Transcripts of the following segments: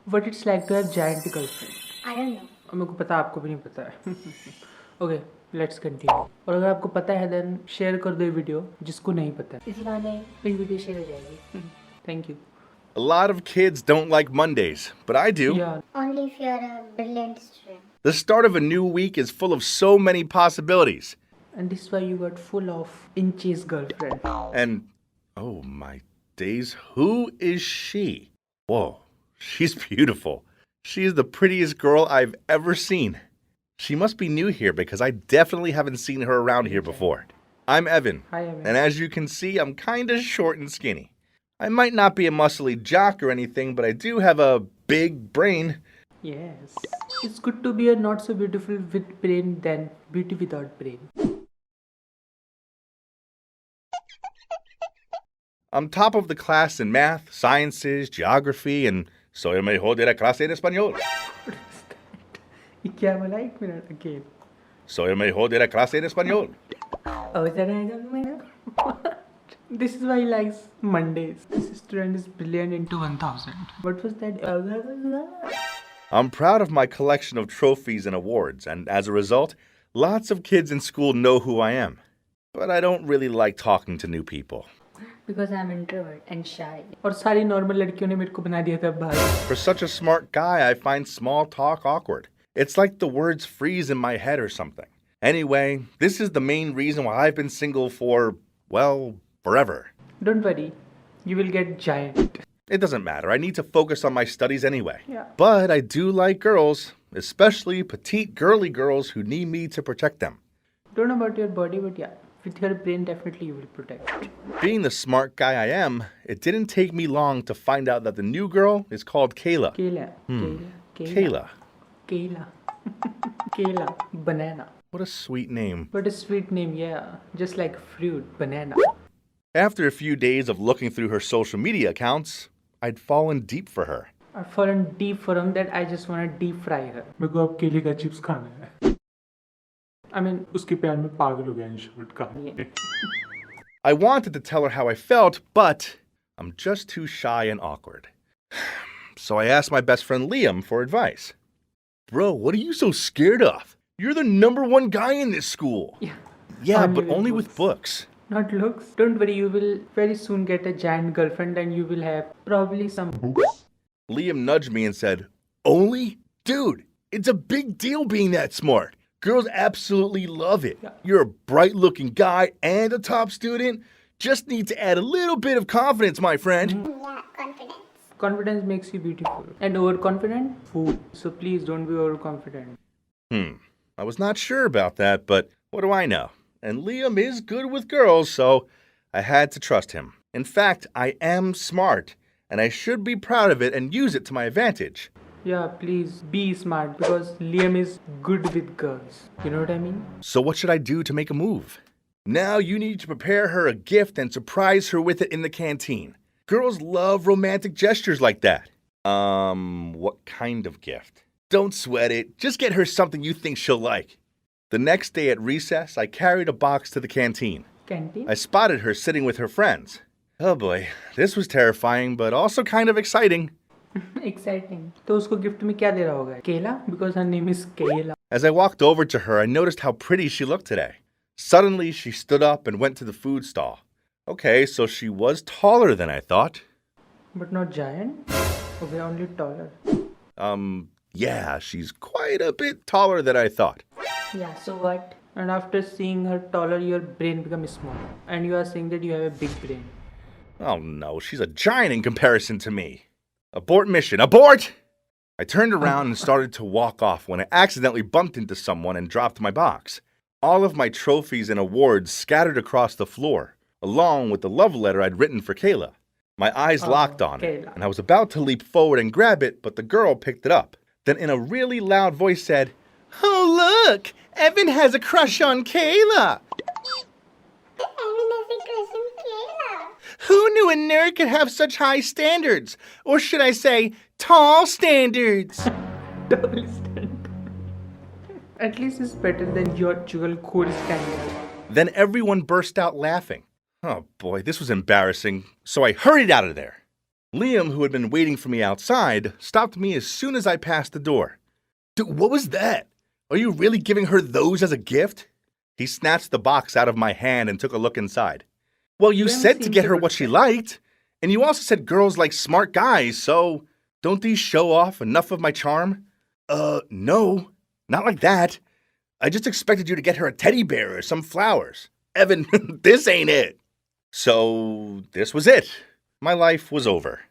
What it's like to have giant girlfriend. I don't know. और मेरे को पता है, आपको भी नहीं पता है. Okay, let's continue. और अगर आपको पता है then share कर दो ये वीडियो जिसको नहीं पता है. इसी बहाने ये वीडियो शेयर हो जाएगी. Thank you. A lot of kids don't like Mondays, but I do. Yeah. Only if you're a brilliant student. The start of a new week is full of so many possibilities. And this is why you got full of inches girlfriend. And, oh my days, who is she? Whoa, she's beautiful. She is the prettiest girl I've ever seen. She must be new here because I definitely haven't seen her around here before. I'm Evan. Hi, Evan. And as you can see, I'm kinda short and skinny. I might not be a muscly jock or anything, but I do have a big brain. Yes. It's good to be a not so beautiful with brain than beauty without brain. I'm top of the class in math, sciences, geography, and soy el mejor de la clase en español. What is that? ये क्या बोला? एक minute again. Soy el mejor de la clase en español. Oh, is that what? This is why he likes Mondays. This student is brilliant into 1000. What was that? I'm proud of my collection of trophies and awards, and as a result, lots of kids in school know who I am. But I don't really like talking to new people. Because I'm introvert and shy. और सारी normal लड़कियों ने मेरे को बना दिया था भाई. For such a smart guy, I find small talk awkward. It's like the words freeze in my head or something. Anyway, this is the main reason why I've been single for, well, forever. Don't worry, you will get giant. It doesn't matter. I need to focus on my studies anyway. Yeah. But I do like girls, especially petite girly girls who need me to protect them. Don't know about your body, but yeah, with your brain definitely you will protect. Being the smart guy I am, it didn't take me long to find out that the new girl is called Kayla. Kayla. Kayla. Kayla. Kayla. Banana. What a sweet name. What a sweet name, yeah. Just like fruit, banana. After a few days of looking through her social media accounts, I'd fallen deep for her. I've fallen deep for him that I just want to deep fry her. मेरे को अब केले का chips खाना है. I mean, उसके प्यार में पागल हो गया इन शॉर्ट का. I wanted to tell her how I felt, but I'm just too shy and awkward. So I asked my best friend Liam for advice. Bro, what are you so scared of? You're the #1 guy in this school. yeah. Yeah, Only but with only with books. Not looks. Don't worry, you will very soon get a giant girlfriend and you will have probably some books. Liam nudged me and said, Only? Dude, it's a big deal being that smart. Girls absolutely love it. Yeah. You're a bright looking guy and a top student. Just need to add a little bit of confidence, my friend. Yeah, confidence. Confidence makes you beautiful. And overconfident? Fool. So please don't be overconfident. I was not sure about that, but what do I know? And Liam is good with girls, so I had to trust him. In fact, I am smart, and I should be proud of it and use it to my advantage. Yeah, please be smart because Liam is good with girls. You know what I mean? So what should I do to make a move? Now you need to prepare her a gift and surprise her with it in the canteen. Girls love romantic gestures like that. What kind of gift? Don't sweat it. Just get her something you think she'll like. The next day at recess, I carried a box to the canteen. Canteen? I spotted her sitting with her friends. Oh boy, this was terrifying, but also kind of exciting. Exciting. तो उसको gift में क्या दे रहा होगा? केला? Because her name is Kayla. As I walked over to her, I noticed how pretty she looked today. Suddenly, she stood up and went to the food stall. Okay, so she was taller than I thought. But not giant? Okay, only taller. Yeah, she's quite a bit taller than I thought. Yeah, so what? And after seeing her taller, your brain becomes small. And you are saying that you have a big brain. Oh no, she's a giant in comparison to me. Abort mission, abort! I turned around and started to walk off when I accidentally bumped into someone and dropped my box. All of my trophies and awards scattered across the floor, along with the love letter I'd written for Kayla. My eyes locked on it, Kayla. and I was about to leap forward and grab it, but the girl picked it up. Then in a really loud voice said, Oh look! Evan has a crush on Kayla! Evan has a crush on Kayla. Who knew a nerd could have such high standards? Or should I say, tall standards? Double standard. At least it's better than your jewel core standard. Then everyone burst out laughing. Oh boy, this was embarrassing, so I hurried out of there. Liam, who had been waiting for me outside, stopped me as soon as I passed the door. Dude, what was that? Are you really giving her those as a gift? He snatched the box out of my hand and took a look inside. Well, you said to get her what she liked, and you also said girls like smart guys, so don't these show off enough of my charm? No, not like that. I just expected you to get her a teddy bear or some flowers. Evan, this ain't it. So this was it. My life was over.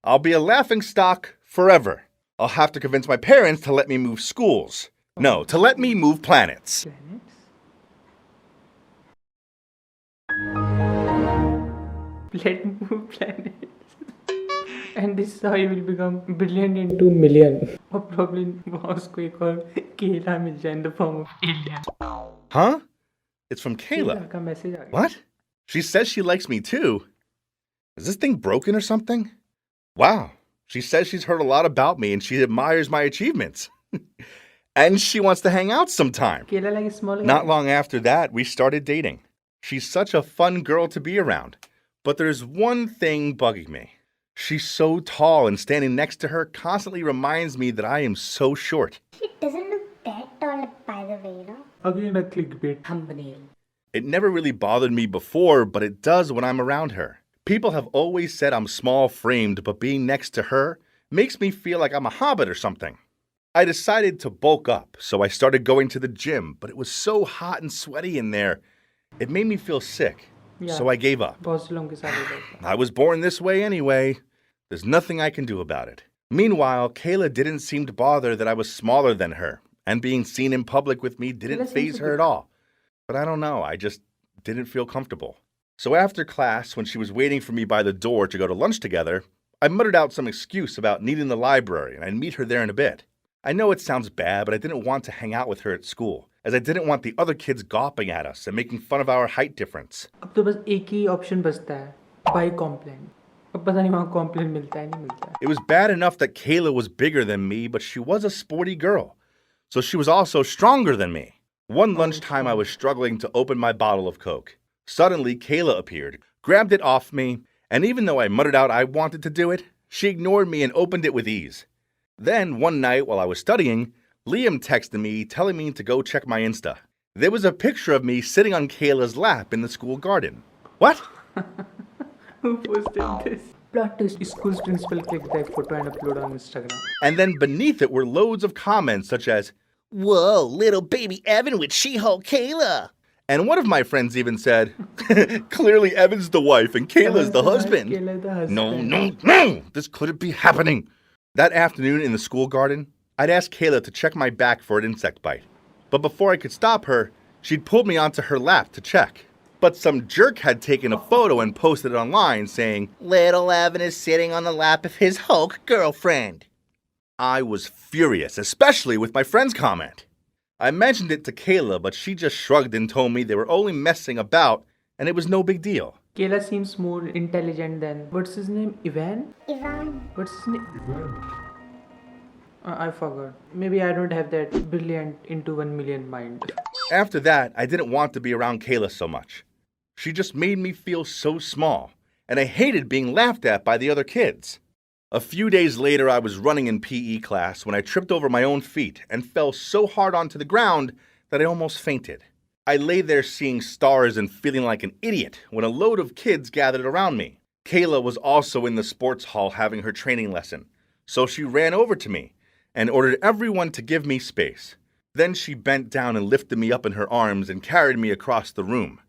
I'll be a laughingstock forever. I'll have to convince my parents to let me move schools. No, to let me move planets. Let move planets. And this is how you will become brilliant into million. Or probably उसको एक और केला मिल जाए in the form of alien. Huh? It's from Kayla. केला का message आ गया. What? She says she likes me too. Is this thing broken or something? Wow. She says she's heard a lot about me and she admires my achievements. And she wants to hang out sometime. केला like a small guy. Not long after that, we started dating. She's such a fun girl to be around. But there's one thing bugging me. She's so tall, and standing next to her constantly reminds me that I am so short. She doesn't look that tall, by the way, no? Again a clickbait. Thumbnail. It never really bothered me before, but it does when I'm around her. People have always said I'm small-framed, but being next to her makes me feel like I'm a hobbit or something. I decided to bulk up, so I started going to the gym, but it was so hot and sweaty in there, it made me feel sick. Yeah. So I gave up. बहुत लोगों के साथ होता है. I was born this way anyway. There's nothing I can do about it. Meanwhile, Kayla didn't seem to bother that I was smaller than her, and being seen in public with me didn't faze her at all. But I don't know, I just didn't feel comfortable. So after class, when she was waiting for me by the door to go to lunch together, I muttered out some excuse about needing the library, and I'd meet her there in a bit. I know it sounds bad, but I didn't want to hang out with her at school, as I didn't want the other kids gawping at us and making fun of our height difference. अब तो बस एक ही option बचता है. Buy complaint. अब पता नहीं वहाँ complaint मिलता है नहीं मिलता है. It was bad enough that Kayla was bigger than me, but she was a sporty girl. So she was also stronger than me. One lunchtime, I was struggling to open my bottle of Coke. Suddenly, Kayla appeared, grabbed it off me, and even though I muttered out I wanted to do it, she ignored me and opened it with ease. Then, one night while I was studying, Liam texted me telling me to go check my Insta. There was a picture of me sitting on Kayla's lap in the school garden. What? Who posted this? Plot twist. School's principal clicked that photo and upload on Instagram. And then beneath it were loads of comments such as, "Whoa, little baby Evan with She-Hulk Kayla." And one of my friends even said, "Clearly Evan's the wife and Kayla's the husband." Kayla the husband. No. This couldn't be happening. That afternoon in the school garden, I'd asked Kayla to check my back for an insect bite. But before I could stop her, she'd pulled me onto her lap to check. But some jerk had taken a photo and posted it online saying, "Little Evan is sitting on the lap of his Hulk girlfriend." I was furious, especially with my friend's comment. I mentioned it to Kayla, but she just shrugged and told me they were only messing about and it was no big deal. Kayla seems more intelligent than what's his name? Ivan? Ivan. What's his name? I forgot. Maybe I don't have that brilliant into 1 million mind. After that, I didn't want to be around Kayla so much. She just made me feel so small, and I hated being laughed at by the other kids. A few days later, I was running in PE class when I tripped over my own feet and fell so hard onto the ground that I almost fainted. I lay there seeing stars and feeling like an idiot when a load of kids gathered around me. Kayla was also in the sports hall having her training lesson, so she ran over to me and ordered everyone to give me space. Then she bent down and lifted me up in her arms and carried me across the room.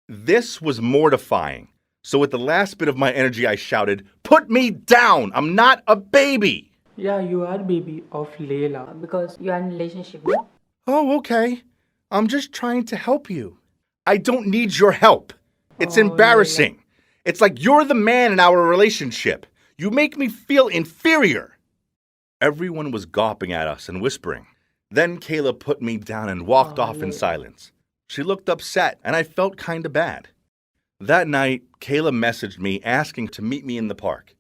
This was mortifying. So with the last bit of my energy, I shouted, "Put me down! I'm not a baby!" Yeah, you are baby of Layla. Because you are in a relationship, no? Oh, okay. I'm just trying to help you. I don't need your help. It's embarrassing. It's like you're the man in our relationship. You make me feel inferior. Everyone was gawping at us and whispering. Then Kayla put me down and walked off in silence. She looked upset, and I felt kinda bad. That night, Kayla messaged me asking to meet me in the park.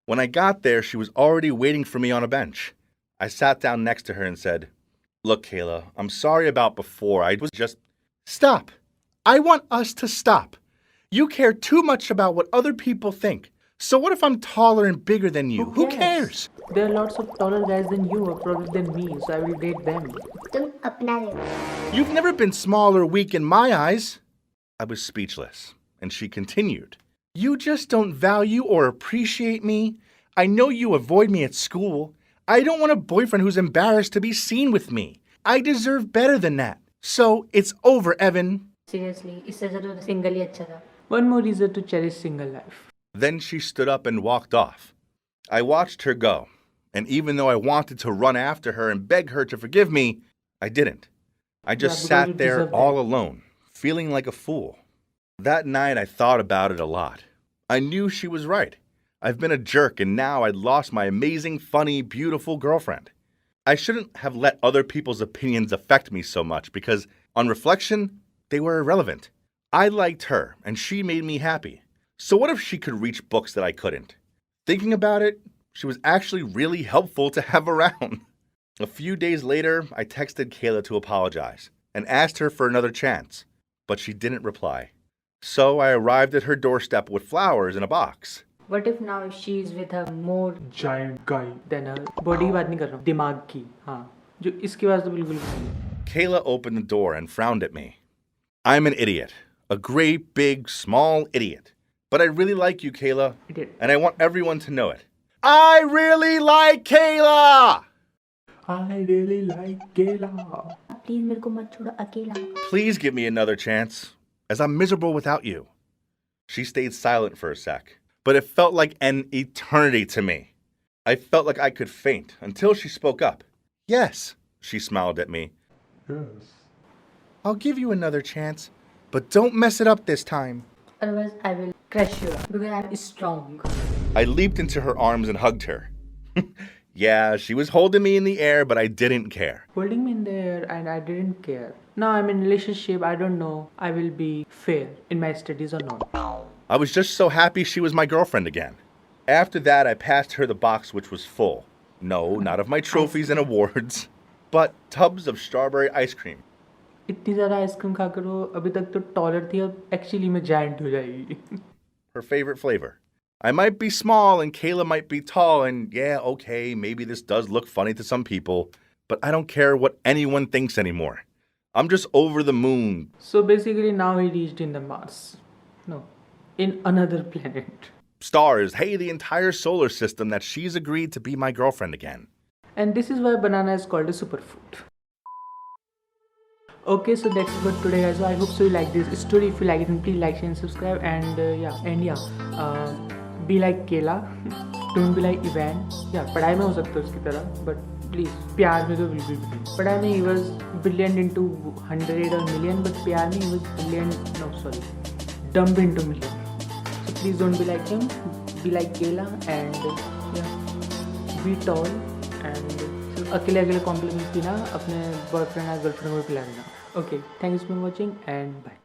When I got there, she was already waiting for me on a bench. I sat down next to her and said, "Look, Kayla, I'm sorry about before. I was just..." "Stop. I want us to stop. You care too much about what other people think. So what if I'm taller and bigger than you? Who cares? There are lots of taller guys than you, or probably than me, so I will date them. तुम अपना देखो. You've never been small or weak in my eyes. I was speechless, and she continued. You just don't value or appreciate me. I know you avoid me at school. I don't want a boyfriend who's embarrassed to be seen with me. I deserve better than that. So it's over, Evan. Seriously, इससे ज़रूर single ही अच्छा था. One more reason to cherish single life. Then she stood up and walked off. I watched her go, and even though I wanted to run after her and beg her to forgive me, I didn't. I just because sat you there deserve all that. alone, feeling like a fool. That night I thought about it a lot. I knew she was right. I've been a jerk, and now I'd lost my amazing, funny, beautiful girlfriend. I shouldn't have let other people's opinions affect me so much because, on reflection, they were irrelevant. I liked her, and she made me happy. So what if she could reach books that I couldn't? Thinking about it, she was actually really helpful to have around. A few days later, I texted Kayla to apologize and asked her for another chance, but she didn't reply. So I arrived at her doorstep with flowers in a box. What if now she is with a more Giant guy. Then body की बात नहीं कर रहा हूँ, दिमाग की. हाँ, जो इसके पास तो बिल्कुल भी नहीं. Kayla opened the door and frowned at me. I'm an idiot. A great, big, small idiot. But I really like you, Kayla. Idiot. And I want everyone to know it. I really like Kayla! I really like Kayla. Please मेरे को मत छोड़ो अकेला. Please give me another chance, as I'm miserable without you. She stayed silent for a sec, but it felt like an eternity to me. I felt like I could faint until she spoke up. Yes, she smiled at me. Yes. I'll give you another chance, but don't mess it up this time. Otherwise I will crush you because I am strong. I leaped into her arms and hugged her. Yeah, she was holding me in the air, but I didn't care. Holding me in there and I didn't care. Now I'm in a relationship. I don't know I will be fair in my studies or not. I was just so happy she was my girlfriend again. After that, I passed her the box which was full. No, not of my trophies and awards, but tubs of strawberry ice cream. इतनी ज़्यादा ice cream खाकर वो अभी तक तो taller थी, अब actually में जायंट हो जाएगी. Her favorite flavor. I might be small and Kayla might be tall, and yeah, okay, maybe this does look funny to some people, but I don't care what anyone thinks anymore. I'm just over the moon. So basically now he reached in the Mars. No, in another planet. Stars, hey, the entire solar system that she's agreed to be my girlfriend again. And this is why banana is called a superfood. Okay, so that's it for today, guys. So I hope so you like this story. If you like it, then please like, share, and subscribe. And be like Kayla. Don't be like Ivan. Yeah, पढ़ाई में हो सकता है उसकी तरह, but please प्यार में तो बिल्कुल भी नहीं. पढ़ाई में he was brilliant into 100 or million, but प्यार में he was brilliant. No, sorry, dumb into million. So please don't be like him. Be like Kayla and yeah, be tall and अकेले अकेले कॉम्प्लीमेंट पीना अपने बॉयफ्रेंड या girlfriend को पिला देना. Okay, thanks for watching and bye.